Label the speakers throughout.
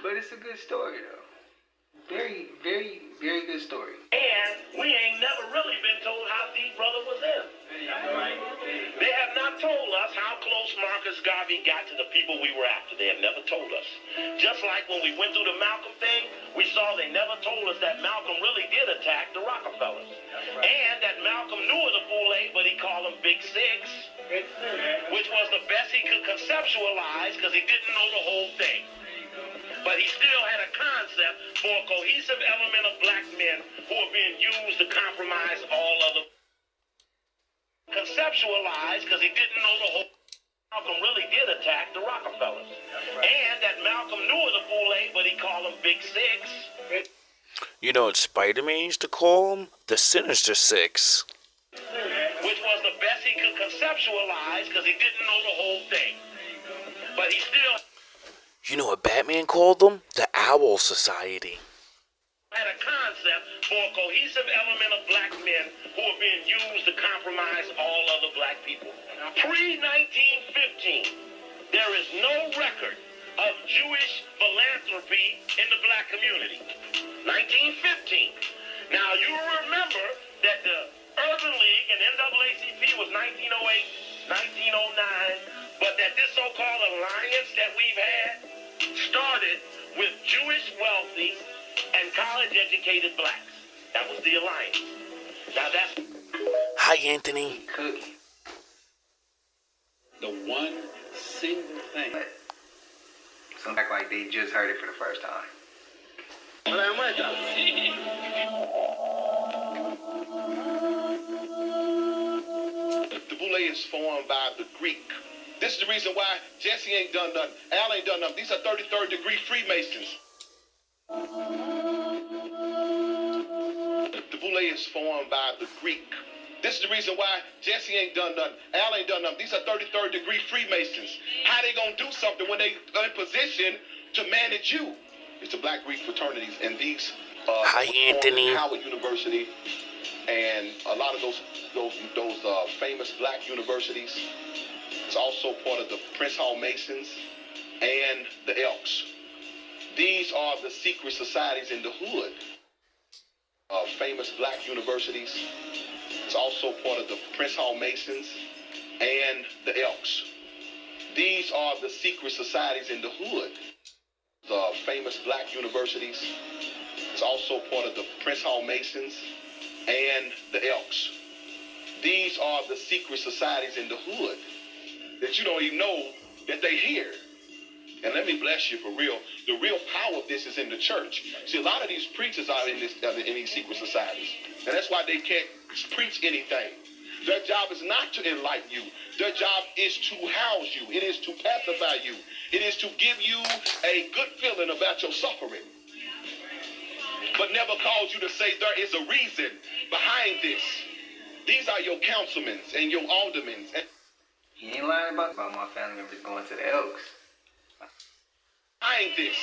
Speaker 1: But it's a good story, though. Very, very, very good story.
Speaker 2: And we ain't never really been told how deep brother was in. They have not told us how close Marcus Garvey got to the people we were after. They have never told us. Just like when we went through the Malcolm thing, we saw they never told us that Malcolm really did attack the Rockefellers. And that Malcolm knew of the Fool Eight, but he called them Big Six, which was the best he could conceptualize because he didn't know the whole thing. But he still had a concept for a cohesive element of black men who are being used to compromise all other. Conceptualize because he didn't know the whole. Malcolm really did attack the Rockefellers. And that Malcolm knew of the Fool Eight, but he called them Big Six.
Speaker 3: You know what Spider-Man used to call them? The Sinister Six.
Speaker 2: Which was the best he could conceptualize because he didn't know the whole thing. But he still.
Speaker 3: You know what Batman called them? The Owl Society.
Speaker 2: Had a concept for a cohesive element of black men who are being used to compromise all other black people. Pre-1915, there is no record of Jewish philanthropy in the black community. 1915. Now you remember that the Urban League and NAACP was 1908, 1909, but that this so-called alliance that we've had started with Jewish wealthy and college-educated blacks. That was the alliance. Now that's...
Speaker 3: Hi, Anthony.
Speaker 1: Cookie.
Speaker 4: The one single thing.
Speaker 1: Some act like they just heard it for the first time.
Speaker 5: The boule is formed by the Greek. This is the reason why Jesse ain't done nothing. Al ain't done nothing. These are 33rd degree Freemasons. The boule is formed by the Greek. This is the reason why Jesse ain't done nothing. Al ain't done nothing. These are 33rd degree Freemasons. How they gonna do something when they are in position to manage you? It's the black Greek fraternities, and these
Speaker 3: Hi, Anthony.
Speaker 5: Howard University, and a lot of those famous black universities. It's also part of the Prince Hall Masons and the Elks. These are the secret societies in the hood. Famous black universities. It's also part of the Prince Hall Masons and the Elks. These are the secret societies in the hood. The famous black universities. It's also part of the Prince Hall Masons and the Elks. These are the secret societies in the hood that you don't even know that they here. And let me bless you for real. The real power of this is in the church. See, a lot of these preachers are in these secret societies. And that's why they can't preach anything. Their job is not to enlighten you. Their job is to house you. It is to pacify you. It is to give you a good feeling about your suffering. But never cause you to say there is a reason behind this. These are your councilmen and your aldermen.
Speaker 1: He ain't lying about my family members going to the Elks.
Speaker 5: Behind this.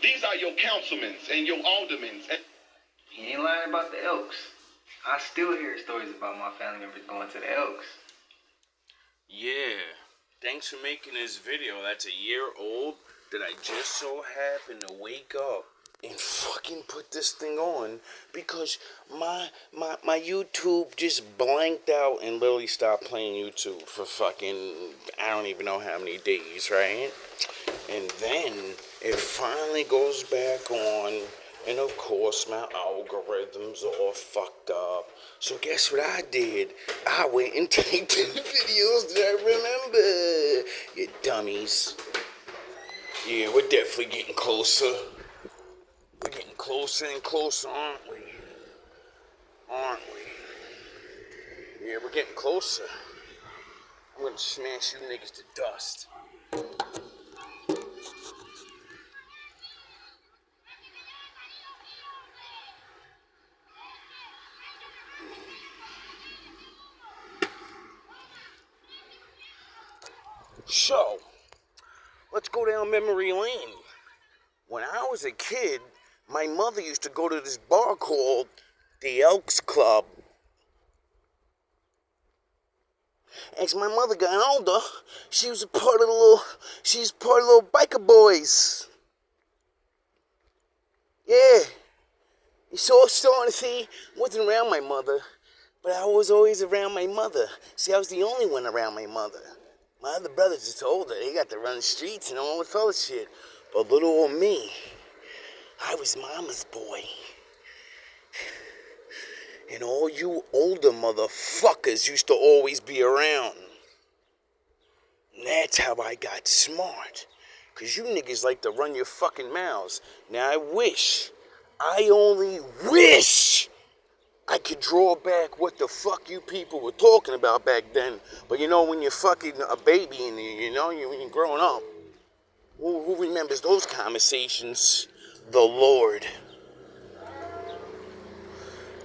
Speaker 5: These are your councilmen and your aldermen.
Speaker 1: He ain't lying about the Elks. I still hear stories about my family members going to the Elks.
Speaker 3: Yeah. Thanks for making this video. That's a year old that I just so happened to wake up and fucking put this thing on because my YouTube just blanked out and literally stopped playing YouTube for fucking I don't even know how many days, right? And then it finally goes back on, and of course my algorithms are all fucked up. So guess what I did? I went and typed in the videos that I remember. You dummies. Yeah, we're definitely getting closer. We're getting closer and closer, aren't we? Aren't we? Yeah, we're getting closer. I'm gonna smash you niggas to dust. So, let's go down memory lane. When I was a kid, my mother used to go to this bar called the Elks Club. As my mother got older, she was part of the little biker boys. Yeah. You saw starting to see, wasn't around my mother, but I was always around my mother. See, I was the only one around my mother. My other brothers just older. They got to run the streets and all this other shit. But little old me, I was mama's boy. And all you older motherfuckers used to always be around. And that's how I got smart. Because you niggas like to run your fucking mouths. Now I only wish I could draw back what the fuck you people were talking about back then. But you know, when you're fucking a baby and when you're growing up, who remembers those conversations? The Lord.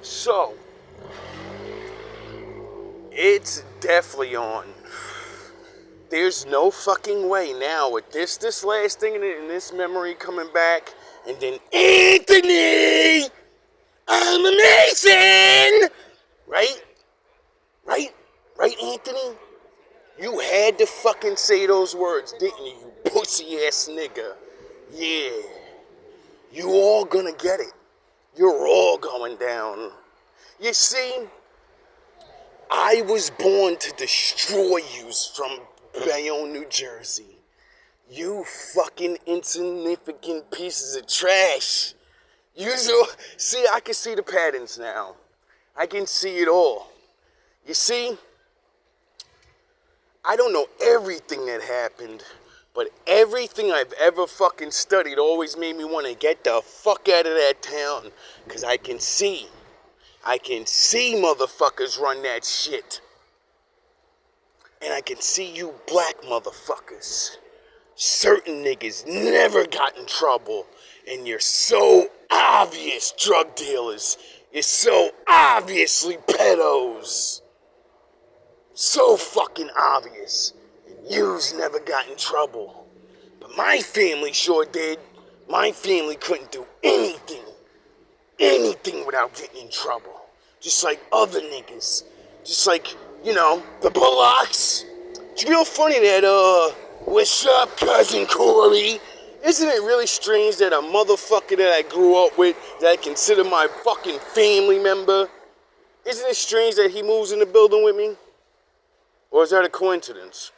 Speaker 3: So, it's definitely on. There's no fucking way now with this last thing in this memory coming back, and then Anthony, I'm amazing, right, Anthony. You had to fucking say those words, didn't you, you pussy ass nigga? Yeah, you all gonna get it. You're all going down. You see, I was born to destroy you from Bayonne, New Jersey. You fucking insignificant pieces of trash. See, I can see the patterns now. I can see it all. You see, I don't know everything that happened, but everything I've ever fucking studied always made me want to get the fuck out of that town. Because I can see motherfuckers run that shit. And I can see you black motherfuckers. Certain niggas never got in trouble. And you're so obvious drug dealers. You're so obviously pedos. So fucking obvious. And yous never got in trouble. But my family sure did. My family couldn't do anything without getting in trouble. Just like other niggas. Just like, the Bullocks. It's real funny that, what's up, cousin Corey? Isn't it really strange that a motherfucker that I grew up with, that I consider my fucking family member, isn't it strange that he moves in the building with me? Or is that a coincidence?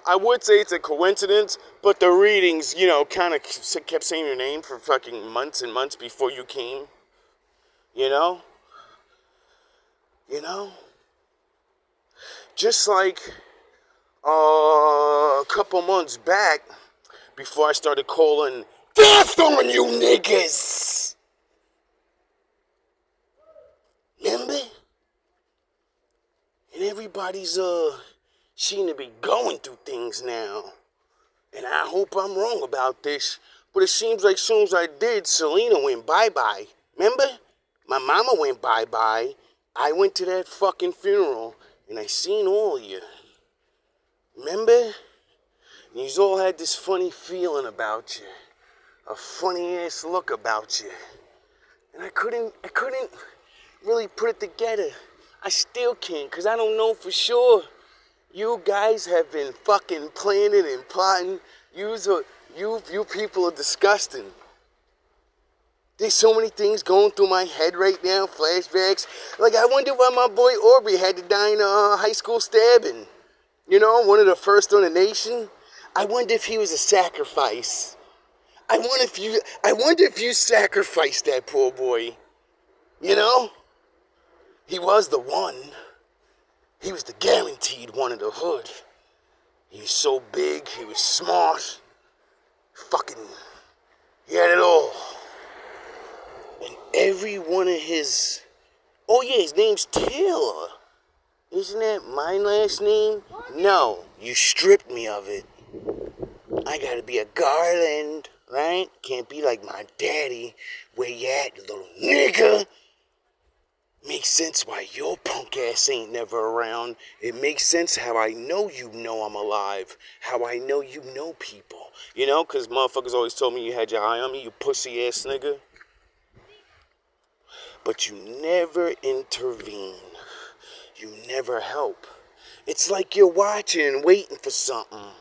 Speaker 3: I would say it's a coincidence, but the readings, kind of kept saying your name for fucking months and months before you came. You know? Just like a couple months back, before I started calling death on you niggas. Remember? And everybody's seem to be going through things now. And I hope I'm wrong about this, but it seems like as soon as I did, Selena went bye-bye. Remember? My mama went bye-bye. I went to that fucking funeral, and I seen all of you. Remember? And you all had this funny feeling about you. A funny-ass look about you. And I couldn't really put it together. I still can't, because I don't know for sure. You guys have been fucking planning and plotting. You people are disgusting. There's so many things going through my head right now, flashbacks. Like, I wonder why my boy Aubrey had to die in a high school stabbing. One of the first on the nation. I wonder if he was a sacrifice. I wonder if you sacrificed that poor boy. He was the one. He was the guaranteed one in the hood. He was so big, he was smart. He had it all. And every one of his... Oh yeah, his name's Taylor. Isn't that my last name? No, you stripped me of it. I gotta be a Garland, right? Can't be like my daddy. Where you at, you little nigga? Makes sense why your punk ass ain't never around. It makes sense how I know I'm alive. How I know you know people. Because motherfuckers always told me you had your eye on me, you pussy ass nigga. But you never intervene. You never help. It's like you're watching and waiting for something.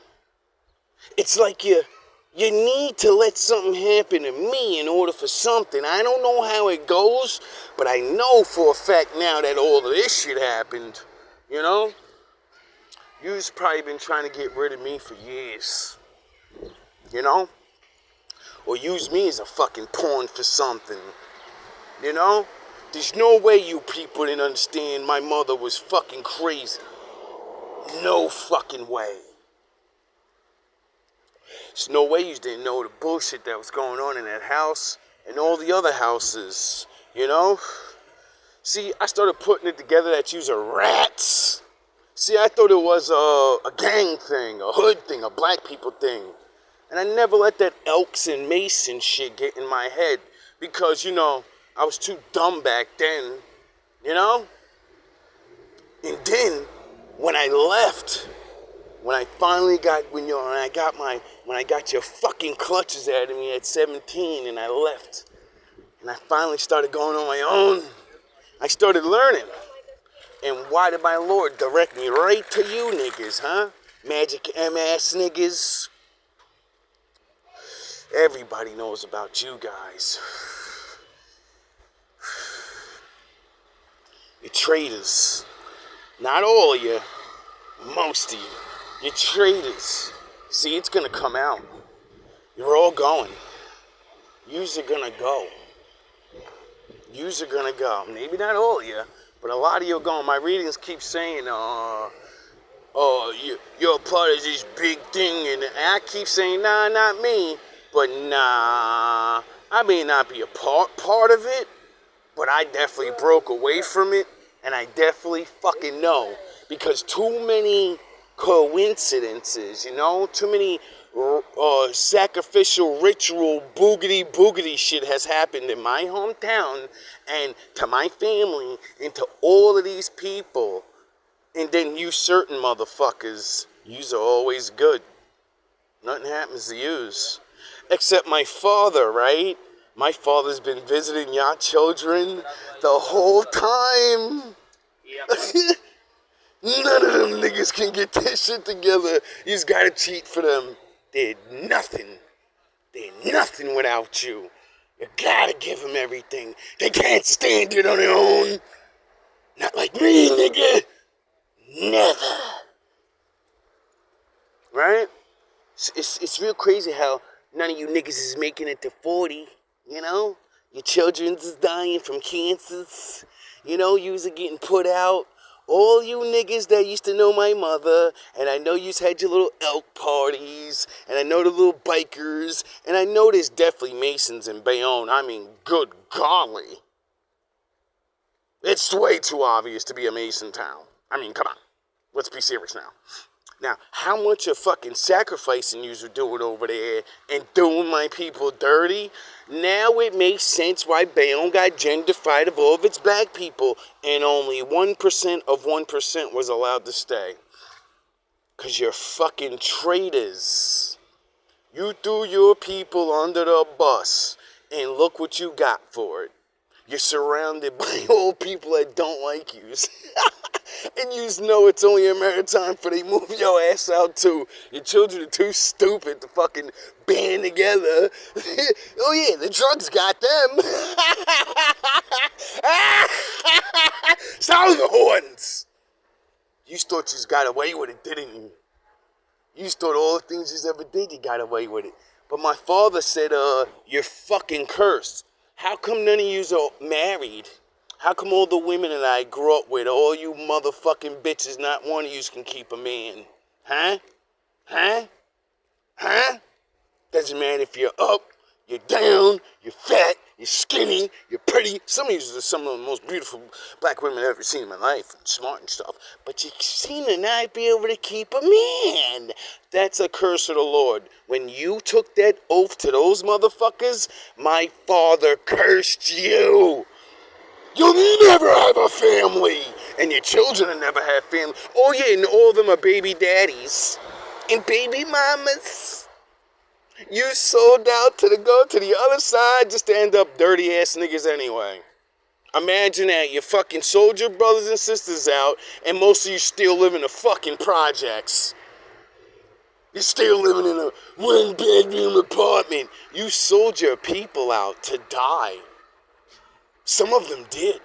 Speaker 3: It's like You need to let something happen to me in order for something. I don't know how it goes, but I know for a fact now that all of this shit happened. You know? You've probably been trying to get rid of me for years. You know? Or use me as a fucking pawn for something. You know? There's no way you people didn't understand my mother was fucking crazy. No fucking way. There's no way you didn't know the bullshit that was going on in that house and all the other houses, you know? See, I started putting it together that yous are rats. See, I thought it was a gang thing, a hood thing, a black people thing. And I never let that Elks and Mason shit get in my head because, you know, I was too dumb back then, you know? And then, when I left, when I finally got, when I got your fucking clutches out of me at 17 and I left, and I finally started going on my own, I started learning. And why did my Lord direct me right to you niggas, huh? Magic MS niggas. Everybody knows about you guys. You're traitors. Not all of you. Most of you. You're traitors. See, it's gonna come out. You're all going. Yous are gonna go. Yous are gonna go. Maybe not all of you, but a lot of you are going. My readings keep saying, you're a part of this big thing, and I keep saying, nah, not me. But nah, I may not be a part of it, but I definitely broke away from it, and I definitely fucking know. Because too many coincidences, you know? Too many sacrificial ritual boogity shit has happened in my hometown and to my family and to all of these people. And then you certain motherfuckers, yous are always good. Nothing happens to yous. Except my father, right? My father's been visiting y'all children the whole time. Yep. None of them niggas can get this shit together. You's gotta cheat for them. They're nothing. They're nothing without you. You gotta give them everything. They can't stand it on their own. Not like me, nigga. Never. Right? It's real crazy how none of you niggas is making it to 40, you know? Your children's is dying from cancers. You know, yous are getting put out. All you niggas that used to know my mother, and I know yous had your little elk parties, and I know the little bikers, and I know there's definitely Masons in Bayonne. I mean, good golly. It's way too obvious to be a Mason town. I mean, come on. Let's be serious now. Now, how much of fucking sacrificing yous are doing over there and doing my people dirty? Now it makes sense why Bayonne got gentrified of all of its black people and only 1% of 1% was allowed to stay. Because you're fucking traitors. You threw your people under the bus and look what you got for it. You're surrounded by old people that don't like you. And you know it's only a matter of time for they move your ass out too. Your children are too stupid to fucking band together. Oh yeah, the drugs got them. Sound the horns. You thought you got away with it, didn't you? You thought all the things you ever did, you got away with it. But my father said, you're fucking cursed. How come none of yous are married? How come all the women that I grew up with, all you motherfucking bitches, not one of yous can keep a man? Huh? Huh? Huh? Doesn't matter if you're up, you're down, you're fat, you're skinny, you're pretty. Some of yous are some of the most beautiful black women I've ever seen in my life, and smart and stuff. But you seem to not be able to keep a man. That's a curse of the Lord. When you took that oath to those motherfuckers, my father cursed you. You'll never have a family. And your children will never have family. Oh yeah, and all of them are baby daddies. And baby mamas. You sold out to go to the other side just to end up dirty ass niggas anyway. Imagine that. You fucking sold your brothers and sisters out and most of you still live in the fucking projects. You're still living in a one-bedroom apartment. You sold your people out to die. Some of them did.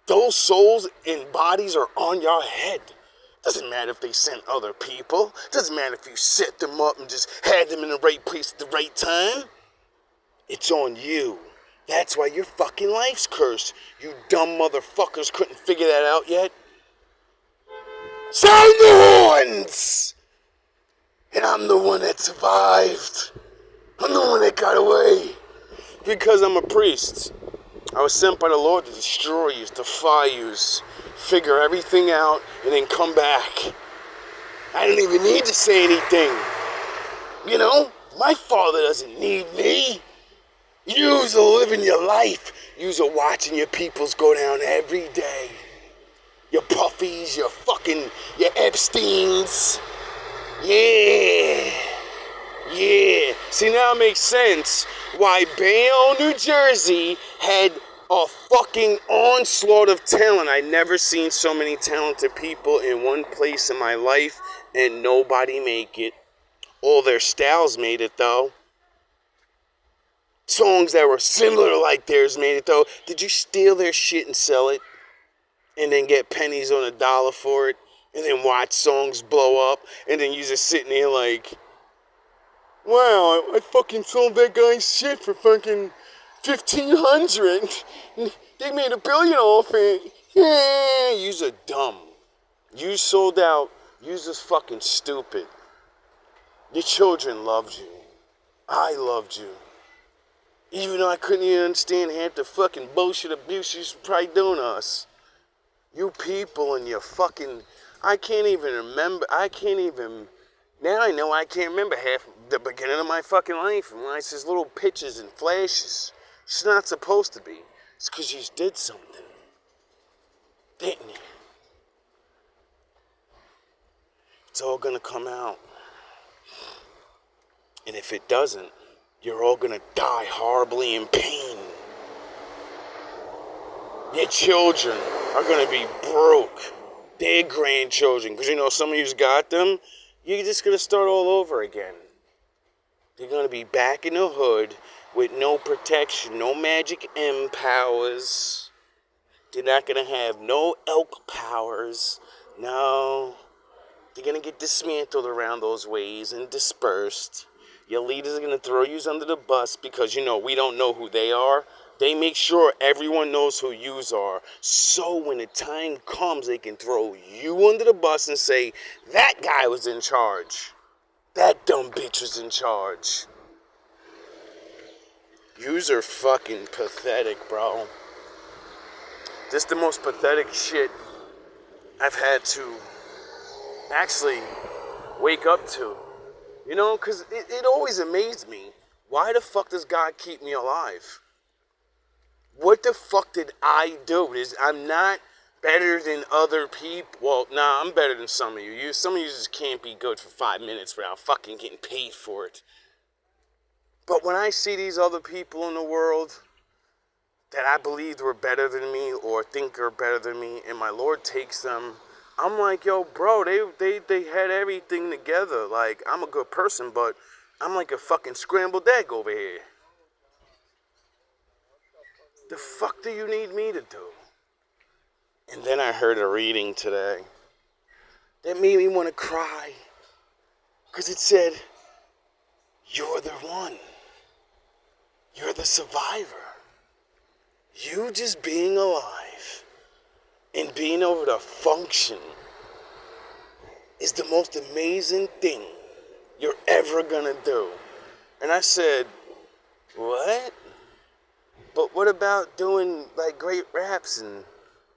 Speaker 3: Those souls and bodies are on your head. Doesn't matter if they sent other people. Doesn't matter if you set them up and just had them in the right place at the right time. It's on you. That's why your fucking life's cursed. You dumb motherfuckers couldn't figure that out yet. Sound the horns! And I'm the one that survived. I'm the one that got away. Because I'm a priest. I was sent by the Lord to destroy you, defy you, figure everything out, and then come back. I didn't even need to say anything. You know, my Father doesn't need me. You's a living your life. You's a watching your peoples go down every day. Your Puffies, your Epsteins. Yeah. See, now it makes sense why Bayonne, New Jersey had a fucking onslaught of talent. I never seen so many talented people in one place in my life, and nobody make it. All their styles made it, though. Songs that were similar like theirs made it, though. Did you steal their shit and sell it? And then get pennies on a dollar for it? And then watch songs blow up? And then you just sitting there like, wow, I fucking sold that guy's shit for fucking $1,500. They made $1 billion off it. Yeah, you's a dumb. You sold out. You's just fucking stupid. Your children loved you. I loved you. Even though I couldn't even understand half the fucking bullshit abuse you probably doing to us. You people and your fucking... I can't even remember. Now I know I can't remember half the beginning of my fucking life. And when it's just little pictures and flashes. It's not supposed to be. It's because you did something. Didn't you? It's all gonna come out. And if it doesn't, you're all gonna die horribly in pain. Your children are gonna be broke. Their grandchildren, because you know some of you's got them. You're just gonna start all over again. They're gonna be back in the hood with no protection, no magic M powers. They're not gonna have no elk powers. No. They're gonna get dismantled around those ways and dispersed. Your leaders are gonna throw you under the bus because, you know, we don't know who they are. They make sure everyone knows who yous are. So when the time comes, they can throw you under the bus and say, that guy was in charge. That dumb bitch was in charge. Yous are fucking pathetic, bro. This is the most pathetic shit I've had to actually wake up to. You know, because it always amazed me. Why the fuck does God keep me alive? What the fuck did I do? I'm not better than other people. Well, nah, I'm better than some of you. Some of you just can't be good for 5 minutes without fucking getting paid for it. But when I see these other people in the world that I believed were better than me or think are better than me, and my Lord takes them, I'm like, yo, bro, they had everything together. Like, I'm a good person, but I'm like a fucking scrambled egg over here. The fuck do you need me to do? And then I heard a reading today that made me want to cry. Because it said, you're the one. You're the survivor. You just being alive and being able to function is the most amazing thing you're ever gonna do. And I said, what? But what about doing like great raps and,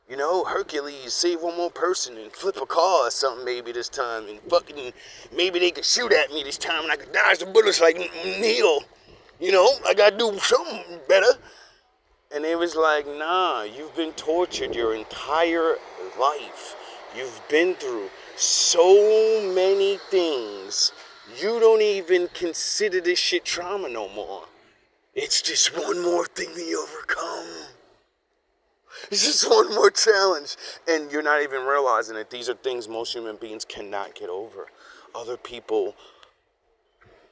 Speaker 3: you know, Hercules, save one more person and flip a car or something maybe this time, and fucking maybe they could shoot at me this time and I could dodge the bullets like Neil. You know, I gotta do something better. And it was like, nah, you've been tortured your entire life. You've been through so many things. You don't even consider this shit trauma no more. It's just one more thing to overcome. It's just one more challenge. And you're not even realizing that these are things most human beings cannot get over. Other people,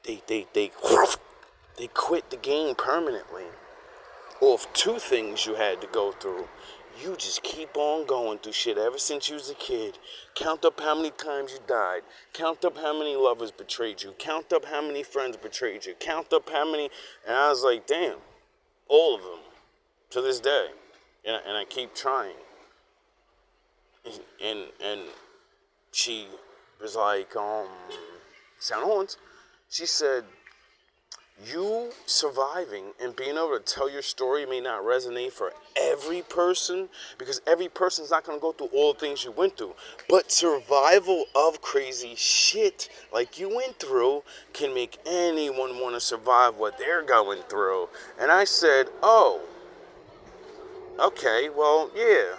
Speaker 3: they quit the game permanently. Or if two things you had to go through, you just keep on going through shit ever since you was a kid. Count up how many times you died. Count up how many lovers betrayed you. Count up how many friends betrayed you. Count up how many, and I was like, damn, all of them, to this day. And I keep trying. And she was like, sound horns. She said, you surviving and being able to tell your story may not resonate for every person, because every person's not going to go through all the things you went through. But survival of crazy shit like you went through can make anyone want to survive what they're going through. And I said, oh, okay, well, yeah.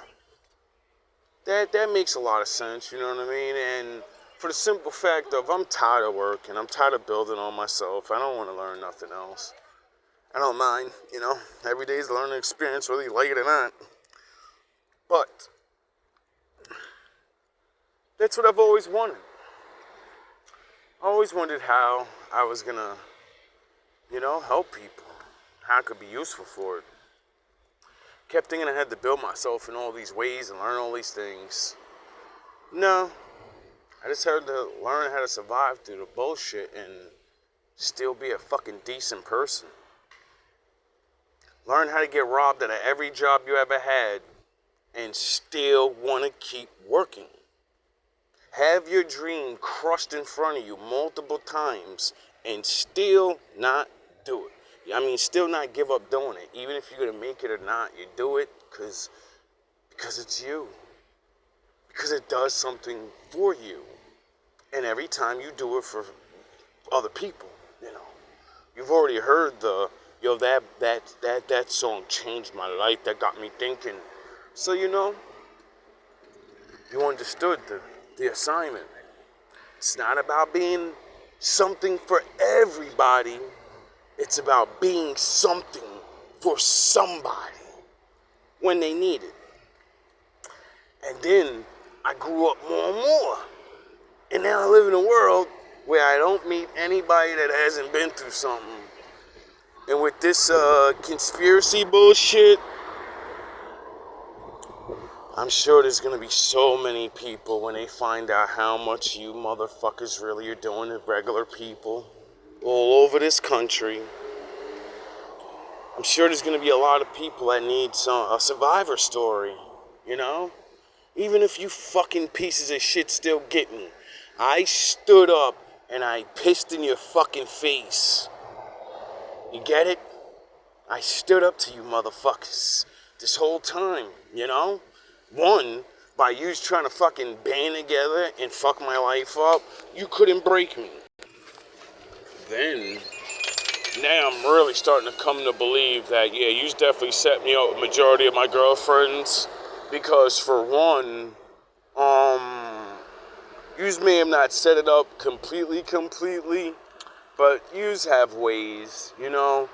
Speaker 3: That makes a lot of sense, you know what I mean? And for the simple fact of I'm tired of work and I'm tired of building on myself. I don't want to learn nothing else. I don't mind, you know. Every day is a learning experience, whether you like it or not. But that's what I've always wanted. I always wondered how I was going to, you know, help people. How I could be useful for it. Kept thinking I had to build myself in all these ways and learn all these things. No. I just had to learn how to survive through the bullshit and still be a fucking decent person. Learn how to get robbed out of every job you ever had and still want to keep working. Have your dream crushed in front of you multiple times and still not do it. I mean, still not give up doing it. Even if you're going to make it or not, you do it because it's you. Because it does something for you. And every time you do it for other people, you know. You've already heard that song changed my life. That got me thinking. So, you know, you understood the assignment. It's not about being something for everybody. It's about being something for somebody when they need it. And then I grew up more and more. And now I live in a world where I don't meet anybody that hasn't been through something. And with this conspiracy bullshit, I'm sure there's going to be so many people when they find out how much you motherfuckers really are doing to regular people all over this country. I'm sure there's going to be a lot of people that need a survivor story, you know? Even if you fucking pieces of shit still get me. I stood up and I pissed in your fucking face. You get it? I stood up to you motherfuckers this whole time, you know? One, by you trying to fucking band together and fuck my life up, you couldn't break me. Then, now I'm really starting to come to believe that, yeah, you definitely set me up with majority of my girlfriends. Because for one, yous may have not set it up completely, but yous have ways, you know.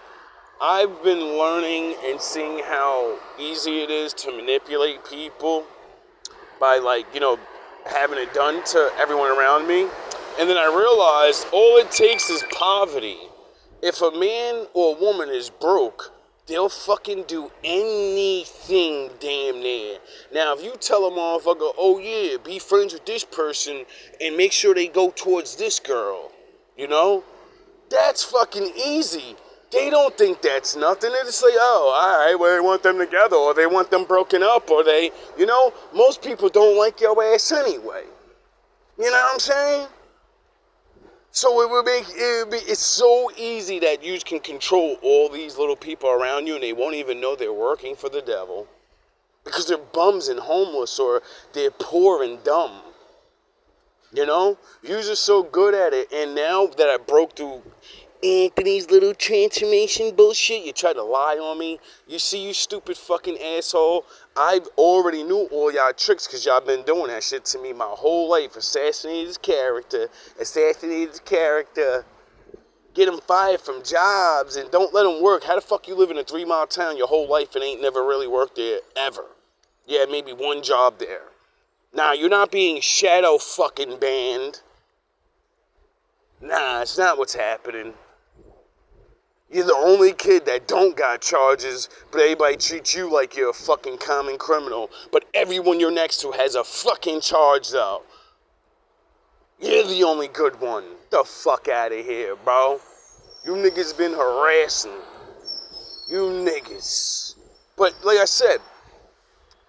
Speaker 3: I've been learning and seeing how easy it is to manipulate people by, like, you know, having it done to everyone around me. And then I realized all it takes is poverty. If a man or a woman is broke, they'll fucking do anything damn near. Now, if you tell a motherfucker, oh yeah, be friends with this person and make sure they go towards this girl, you know, that's fucking easy. They don't think that's nothing. They just say, oh, all right, well, they want them together, or they want them broken up, or they, you know, most people don't like your ass anyway. You know what I'm saying? So it's so easy that you can control all these little people around you, and they won't even know they're working for the devil. Because they're bums and homeless, or they're poor and dumb. You know? You're just so good at it, and now that I broke through Anthony's little transformation bullshit, you try to lie on me. You see, you stupid fucking asshole. I already knew all y'all tricks because y'all been doing that shit to me my whole life. Assassinated his character. Get him fired from jobs and don't let him work. How the fuck you live in a 3-mile town your whole life and ain't never really worked there ever? Yeah, maybe one job there. Now, you're not being shadow fucking banned. Nah, it's not what's happening. You're the only kid that don't got charges, but everybody treats you like you're a fucking common criminal. But everyone you're next to has a fucking charge, though. You're the only good one. The fuck out of here, bro. You niggas been harassing. You niggas. But like I said,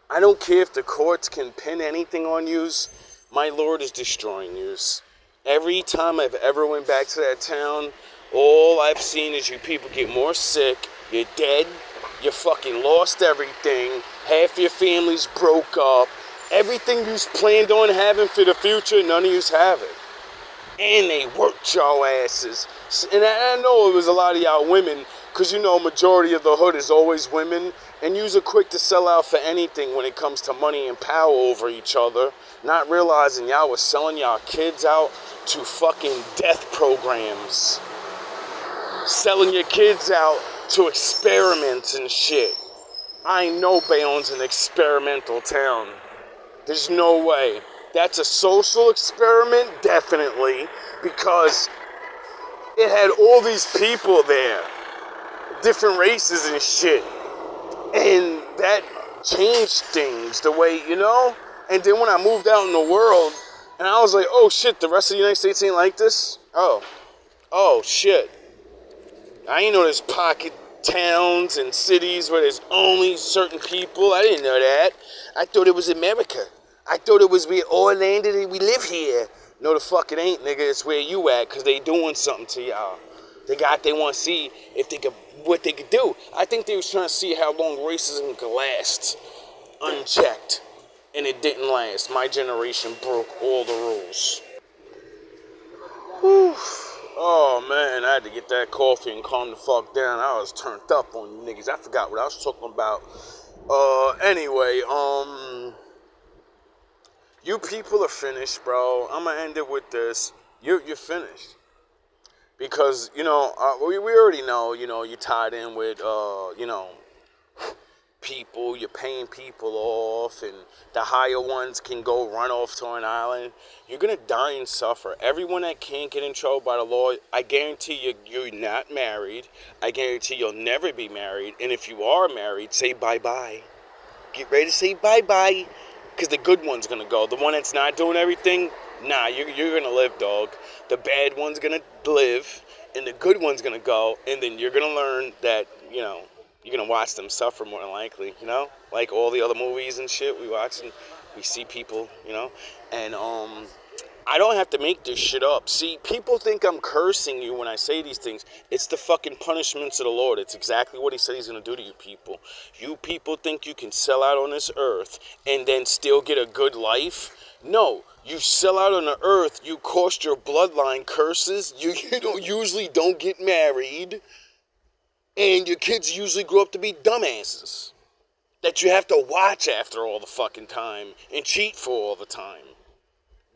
Speaker 3: I don't care if the courts can pin anything on yous. My lord is destroying yous. Every time I've ever went back to that town, all I've seen is you people get more sick, you're dead, you fucking lost everything, half your families broke up, everything you planned on having for the future, none of yous have it. And they worked y'all asses. And I know it was a lot of y'all women, because you know majority of the hood is always women, and yous are quick to sell out for anything when it comes to money and power over each other, not realizing y'all was selling y'all kids out to fucking death programs. Selling your kids out to experiments and shit. I know Bayonne's an experimental town. There's no way. That's a social experiment, definitely, because it had all these people there, different races and shit, and that changed things the way, you know? And then when I moved out in the world, and I was like, oh shit, the rest of the United States ain't like this? Oh shit. I ain't know there's pocket towns and cities where there's only certain people. I didn't know that. I thought it was America. I thought it was we all landed and we live here. No, the fuck it ain't, nigga. It's where you at, because they doing something to y'all. They want to see if they could, what they could do. I think they was trying to see how long racism could last unchecked. And it didn't last. My generation broke all the rules. Whew. Oh man, I had to get that coffee and calm the fuck down. I was turned up on you niggas. I forgot what I was talking about. Anyway, you people are finished, bro. I'm gonna end it with this. You're finished. Because, you know, we already know, you know, you're tied in with, you know, people, you're paying people off, and the higher ones can go run off to an island. You're gonna die and suffer. Everyone that can't get in trouble by the law, I guarantee you're not married. I guarantee you'll never be married. And if you are married, say bye-bye. Get ready to say bye-bye, because the good one's gonna go. The one that's not doing everything, nah, you're gonna live, dog. The bad one's gonna live, and the good one's gonna go, and then you're gonna learn that, you know, you're gonna watch them suffer more than likely, you know? Like all the other movies and shit we watch, and we see people, you know? And, I don't have to make this shit up. See, people think I'm cursing you when I say these things. It's the fucking punishments of the Lord. It's exactly what he said he's gonna do to you people. You people think you can sell out on this earth and then still get a good life? No. You sell out on the earth, you cost your bloodline curses, you usually don't get married, and your kids usually grow up to be dumbasses that you have to watch after all the fucking time and cheat for all the time.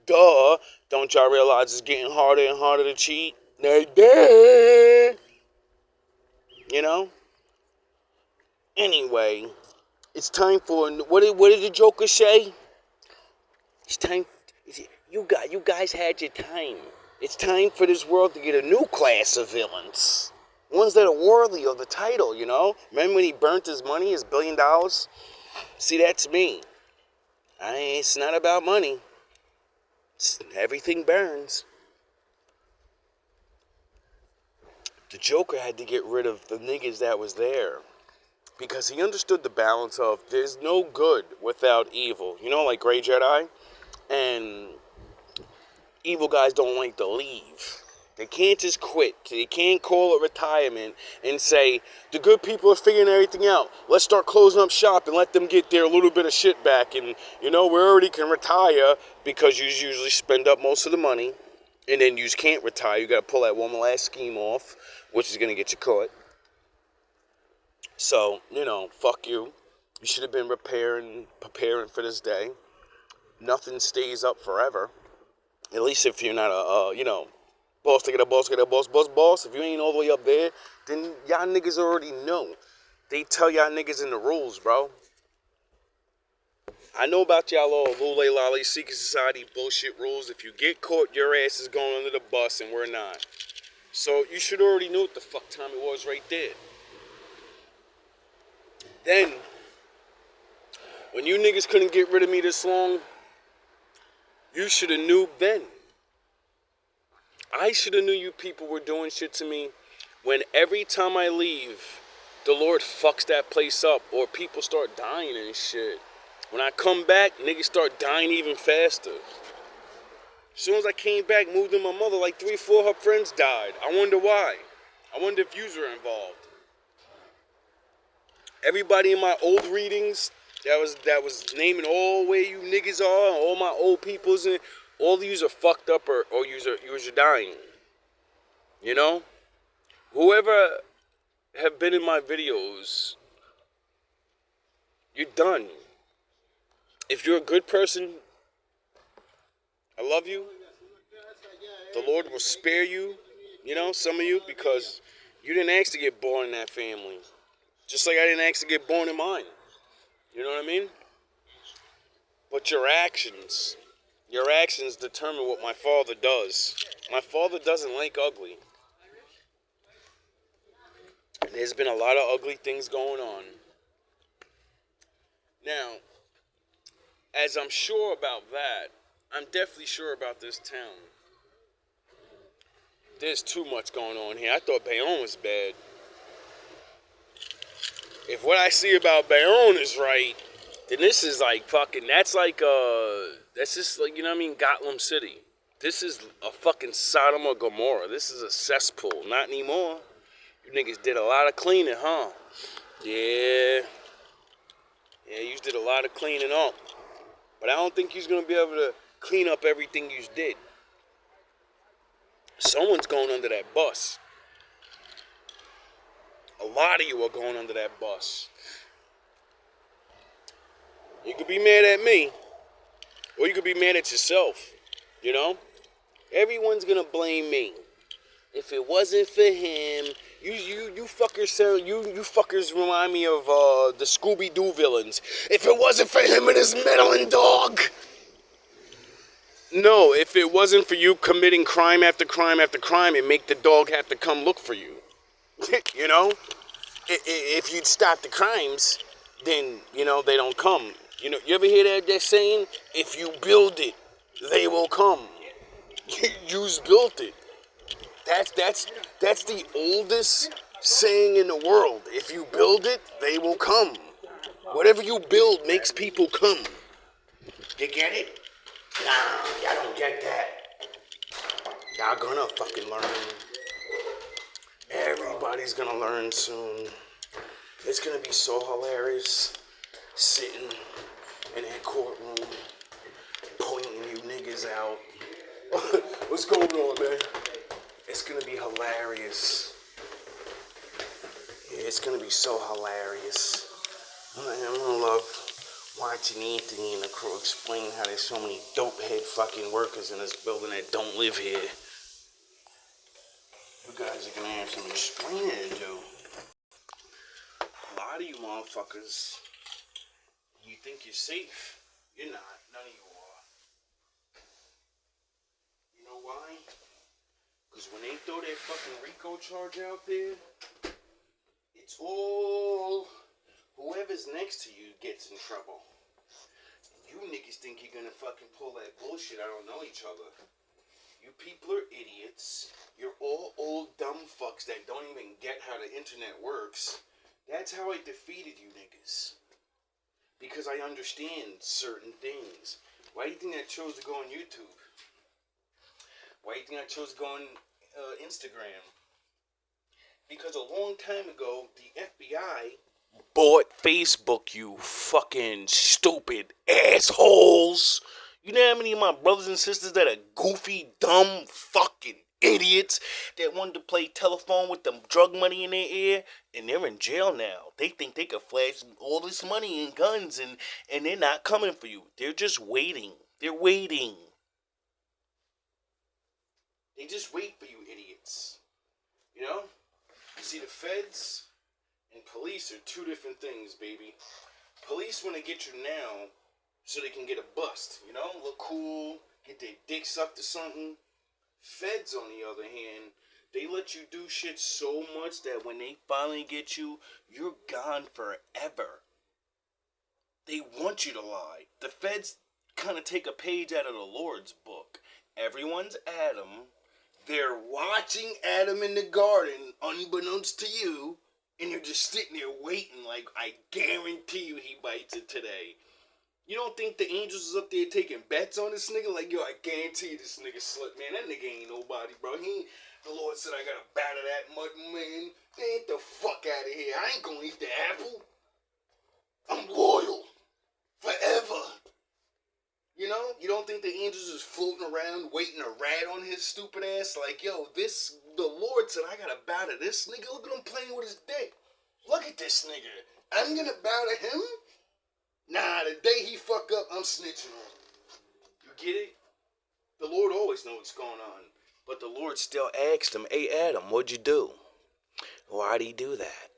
Speaker 3: Duh. Don't y'all realize it's getting harder and harder to cheat? You know? Anyway, it's time for, what did the Joker say? It's time, you guys had your time. It's time for this world to get a new class of villains. Ones that are worthy of the title, you know? Remember when he burnt his money, his $1 billion? See, that's me. It's not about money. Everything burns. The Joker had to get rid of the niggas that was there, because he understood the balance of there's no good without evil. You know, like Grey Jedi? And evil guys don't like to leave. They can't just quit. They can't call it retirement and say, the good people are figuring everything out. Let's start closing up shop and let them get their little bit of shit back. And, you know, we already can retire, because you usually spend up most of the money. And then you can't retire. You got to pull that one last scheme off, which is going to get you caught. So, you know, fuck you. You should have been preparing for this day. Nothing stays up forever. At least if you're not a you know, boss to get a boss, boss. If you ain't all the way up there, then y'all niggas already know. They tell y'all niggas in the rules, bro. I know about y'all all Lule Lolly Secret Society bullshit rules. If you get caught, your ass is going under the bus, and we're not. So you should already know what the fuck time it was right there. Then, when you niggas couldn't get rid of me this long, you should have knew then. I should have knew you people were doing shit to me when every time I leave, the Lord fucks that place up or people start dying and shit. When I come back, niggas start dying even faster. As soon as I came back, moved in my mother, like 3 or 4 of her friends died. I wonder why. I wonder if yous were involved. Everybody in my old readings that was naming all where you niggas are, and all my old peoples, and all of yous are fucked up or yous are dying. You know? Whoever have been in my videos, you're done. If you're a good person, I love you. The Lord will spare you, you know, some of you, because you didn't ask to get born in that family. Just like I didn't ask to get born in mine. You know what I mean? But your actions determine what my father does. My father doesn't like ugly. And there's been a lot of ugly things going on. Now, as I'm sure about that, I'm definitely sure about this town. There's too much going on here. I thought Bayonne was bad. If what I see about Bayonne is right, then this is like fucking, that's just like, you know what I mean, Gotham City. This is a fucking Sodom or Gomorrah. This is a cesspool. Not anymore. You niggas did a lot of cleaning, huh? Yeah. Yeah, you did a lot of cleaning up. But I don't think you're gonna be able to clean up everything you did. Someone's going under that bus. A lot of you are going under that bus. You could be mad at me, or you could be mad at yourself. You know? Everyone's gonna blame me. If it wasn't for him, you fuckers remind me of the Scooby-Doo villains. If it wasn't for him and his meddling dog. No, if it wasn't for you committing crime after crime after crime, and make the dog have to come look for you. You know? If you'd stop the crimes, then, you know, they don't come. You know, you ever hear that saying? If you build it, they will come. You's built it. That's the oldest saying in the world. If you build it, they will come. Whatever you build makes people come. You get it? Nah, y'all don't get that. Y'all gonna fucking learn. Everybody's gonna learn soon. It's gonna be so hilarious sitting in that courtroom, pointing you niggas out. What's going on, man? It's gonna be hilarious. Yeah, it's gonna be so hilarious. I'm gonna love watching Anthony and the crew explain how there's so many dope-head fucking workers in this building that don't live here. You guys are gonna have some explaining to do. A lot of you motherfuckers, you think you're safe. You're not. None of you are. You know why? Because when they throw that fucking RICO charge out there, it's all whoever's next to you gets in trouble. You niggas think you're gonna fucking pull that bullshit. I don't know each other. You people are idiots. You're all old dumb fucks that don't even get how the internet works. That's how I defeated you niggas. Because I understand certain things. Why do you think I chose to go on YouTube? Why do you think I chose to go on Instagram? Because a long time ago, the FBI bought Facebook, you fucking stupid assholes. You know how many of my brothers and sisters that are goofy, dumb, fucking idiots that wanted to play telephone with the drug money in their ear, and they're in jail now. They think they could flash all this money and guns, and they're not coming for you. They're just waiting. They're waiting. They just wait for you idiots. You know? You see, the feds and police are two different things, baby. Police want to get you now so they can get a bust, you know? Look cool, get their dick sucked or something. Feds, on the other hand, they let you do shit so much that when they finally get you, you're gone forever. They want you to lie. The feds kind of take a page out of the Lord's book. Everyone's Adam. They're watching Adam in the garden, unbeknownst to you, and you're just sitting there waiting like, I guarantee you he bites it today. You don't think the angels is up there taking bets on this nigga? Like, yo, I guarantee you this nigga slipped, man. That nigga ain't nobody, bro. The Lord said I gotta batter that mud, man. Get the fuck out of here. I ain't gonna eat the apple. I'm loyal. Forever. You know? You don't think the angels is floating around waiting a rat on his stupid ass? Like, yo, the Lord said I gotta bow to this nigga. Look at him playing with his dick. Look at this nigga. I'm gonna bow to him? Nah, the day he fuck up, I'm snitching on him. You get it? The Lord always knows what's going on. But the Lord still asked him, hey, Adam, what'd you do? Why'd he do that?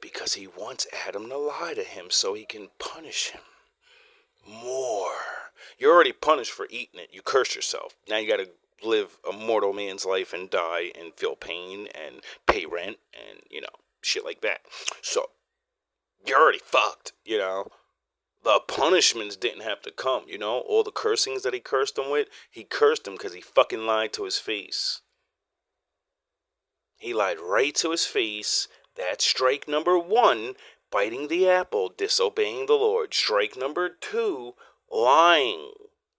Speaker 3: Because he wants Adam to lie to him so he can punish him more. You're already punished for eating it. You cursed yourself. Now you gotta live a mortal man's life and die and feel pain and pay rent and, you know, shit like that. So, you're already fucked, you know. The punishments didn't have to come, you know? All the cursings that he cursed him with, he cursed him because he fucking lied to his face. He lied right to his face. That's strike number 1, biting the apple, disobeying the Lord. Strike number 2, lying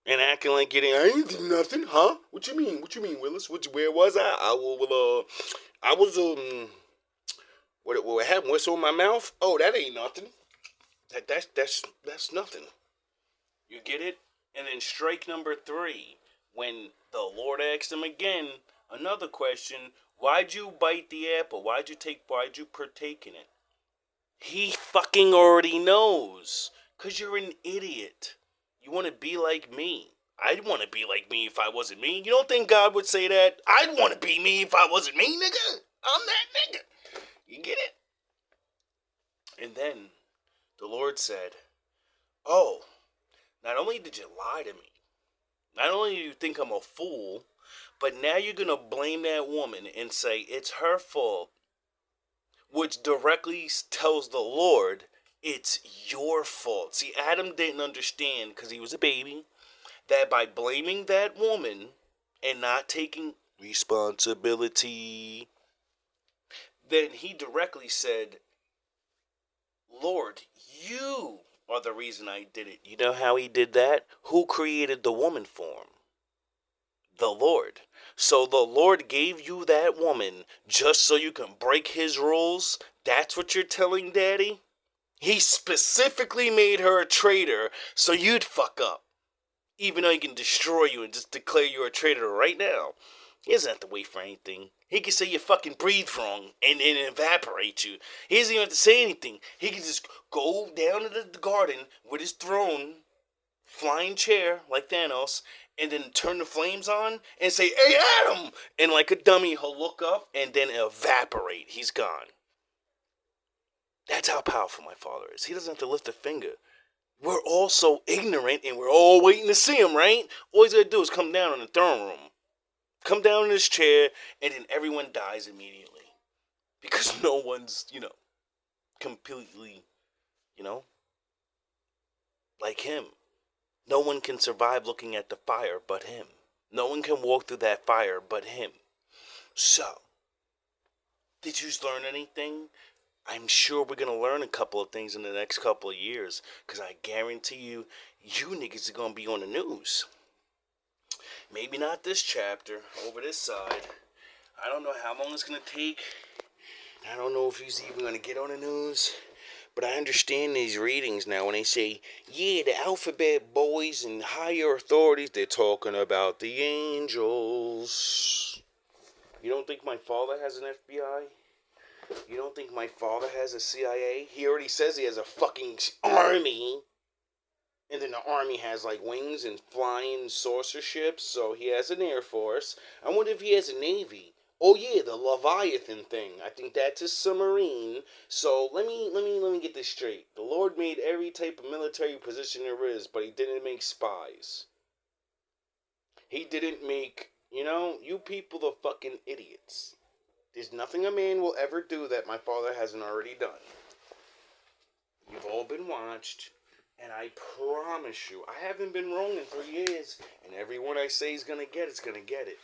Speaker 3: and acting like I ain't do nothing, huh? What you mean, Willis? Where was I? What happened? Whistle in my mouth? Oh, that ain't nothing. That's nothing. You get it? And then strike number 3, when the Lord asked him again, another question, why'd you bite the apple? Why'd you partake in it? He fucking already knows. 'Cause you're an idiot. You want to be like me. I'd want to be like me if I wasn't me. You don't think God would say that? I'd want to be me if I wasn't me, nigga. I'm that nigga. You get it? And then the Lord said, oh, not only did you lie to me, not only do you think I'm a fool, but now you're going to blame that woman and say it's her fault, which directly tells the Lord it's your fault. See, Adam didn't understand, because he was a baby, that by blaming that woman and not taking responsibility, then he directly said, Lord, you are the reason I did it. You know how he did that? Who created the woman form? The Lord. So the Lord gave you that woman just so you can break his rules? That's what you're telling Daddy? He specifically made her a traitor so you'd fuck up. Even though he can destroy you and just declare you a traitor right now. He doesn't have to wait for anything. He can say you fucking breathe wrong and evaporate you. He doesn't even have to say anything. He can just go down to the garden with his throne, flying chair like Thanos, and then turn the flames on and say, hey, Adam! And like a dummy, he'll look up and then evaporate. He's gone. That's how powerful my Father is. He doesn't have to lift a finger. We're all so ignorant and we're all waiting to see him, right? All he's got to do is come down in the throne room. Come down in his chair, and then everyone dies immediately. Because no one's, completely, like him. No one can survive looking at the fire but him. No one can walk through that fire but him. So, did you learn anything? I'm sure we're going to learn a couple of things in the next couple of years. Because I guarantee you niggas are going to be on the news. Maybe not this chapter, over this side. I don't know how long it's going to take. I don't know if he's even going to get on the news. But I understand these readings now when they say, yeah, the alphabet boys and higher authorities, they're talking about the angels. You don't think my father has an FBI? You don't think my father has a CIA? He already says he has a fucking army. And then the army has like wings and flying saucer ships. So he has an air force. I wonder if he has a navy. Oh yeah, the Leviathan thing. I think that's a submarine. So let me get this straight. The Lord made every type of military position there is, but he didn't make spies. He didn't make, you people are fucking idiots. There's nothing a man will ever do that my father hasn't already done. You've all been watched, and I promise you, I haven't been wrong in 3 years, and everyone I say is gonna get it's gonna get it.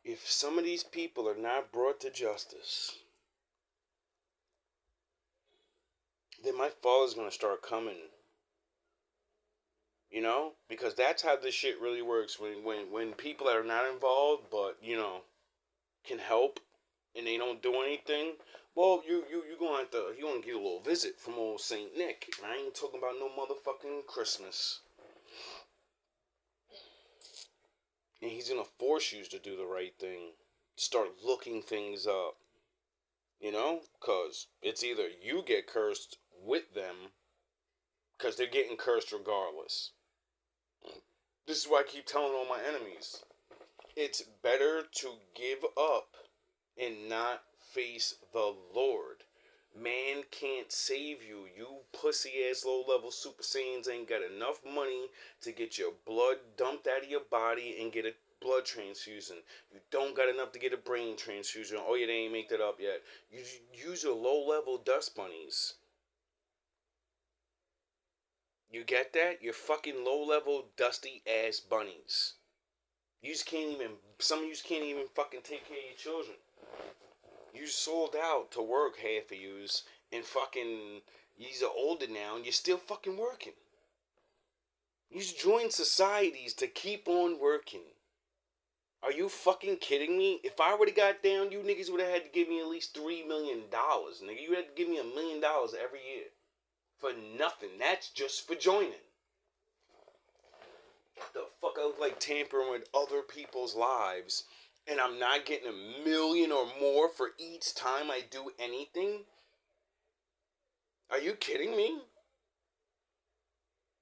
Speaker 3: If some of these people are not brought to justice, then my father's gonna start coming. Because that's how this shit really works. When people that are not involved, but can help, and they don't do anything. Well, you gonna have to. You gonna get a little visit from old Saint Nick, and I ain't talking about no motherfucking Christmas. And he's gonna force you to do the right thing, to start looking things up. Cause it's either you get cursed with them, cause they're getting cursed regardless. This is why I keep telling all my enemies, it's better to give up and not face the Lord. Man can't save you. You pussy ass low level Super Saiyans ain't got enough money to get your blood dumped out of your body and get a blood transfusion. You don't got enough to get a brain transfusion. Oh yeah, they ain't make that up yet. You use your low level dust bunnies. You get that? You're fucking low level dusty ass bunnies. Some of you can't even fucking take care of your children. You sold out to work, half of yous, and fucking, yous are older now, and you're still fucking working. You joined societies to keep on working. Are you fucking kidding me? If I would've got down, you niggas would've had to give me at least $3 million, nigga. You had to give me $1 million every year. For nothing. That's just for joining. The fuck I look like tampering with other people's lives, and I'm not getting $1 million or more for each time I do anything? Are you kidding me?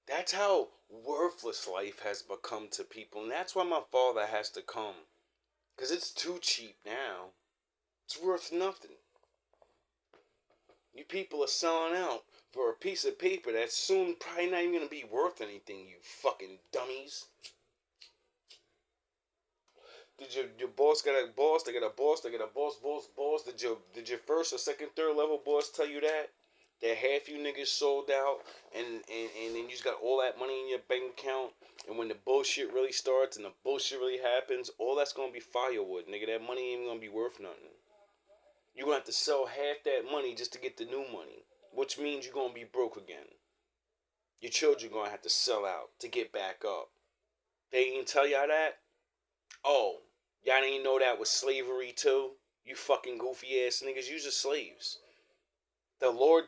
Speaker 3: That's how worthless life has become to people, and that's why my father has to come. Because it's too cheap now. It's worth nothing. You people are selling out for a piece of paper that's soon probably not even going to be worth anything, you fucking dummies. Did your boss got a boss? They got a boss. They got a boss. Did your first or second, third level boss tell you that? That half you niggas sold out, and then you just got all that money in your bank account, and when the bullshit really starts and the bullshit really happens, all that's gonna be firewood, nigga. That money ain't gonna be worth nothing. You're gonna have to sell half that money just to get the new money, which means you're gonna be broke again. Your children gonna have to sell out to get back up. They ain't tell y'all that? Oh, y'all didn't know that was slavery too? You fucking goofy ass niggas, you're just slaves. The Lord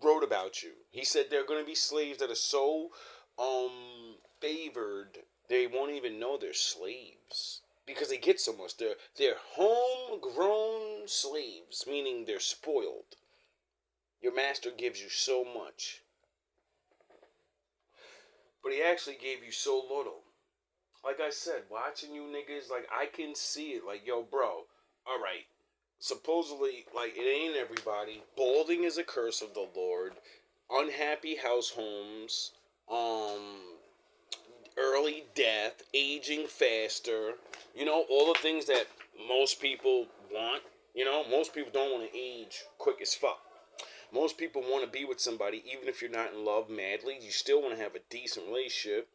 Speaker 3: wrote about you. He said there are going to be slaves that are so favored they won't even know they're slaves because they get so much. They're homegrown slaves, meaning they're spoiled. Your master gives you so much, but he actually gave you so little. Like I said, watching you niggas, like I can see it. Like, yo, bro, all right. Supposedly, like, it ain't everybody. Balding is a curse of the Lord. Unhappy house homes. Early death. Aging faster. All the things that most people want. Most people don't want to age quick as fuck. Most people want to be with somebody, even if you're not in love madly. You still want to have a decent relationship.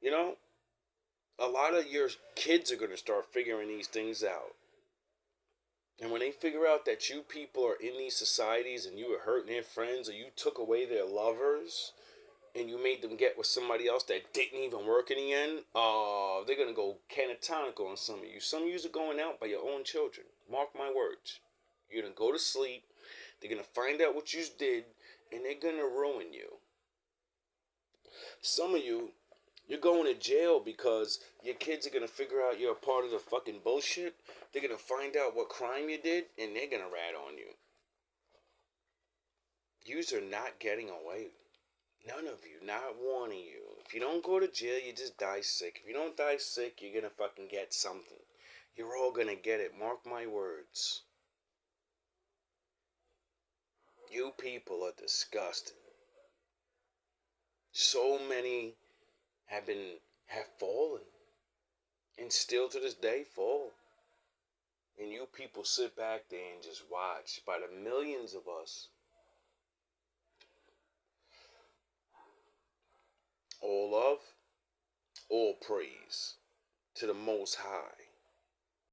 Speaker 3: A lot of your kids are going to start figuring these things out. And when they figure out that you people are in these societies and you were hurting their friends or you took away their lovers and you made them get with somebody else that didn't even work in the end, they're going to go catatonic on some of you. Some of you are going out by your own children. Mark my words. You're going to go to sleep. They're going to find out what you did and they're going to ruin you. Some of you, you're going to jail because your kids are going to figure out you're a part of the fucking bullshit. They're going to find out what crime you did, and they're going to rat on you. Yous are not getting away. None of you, not one of you. If you don't go to jail, you just die sick. If you don't die sick, you're gonna fucking get something. You're all gonna get it. Mark my words. You people are disgusting. So many have fallen. And still to this day fall. And you people sit back there and just watch. By the millions of us. All love, all praise to the Most High.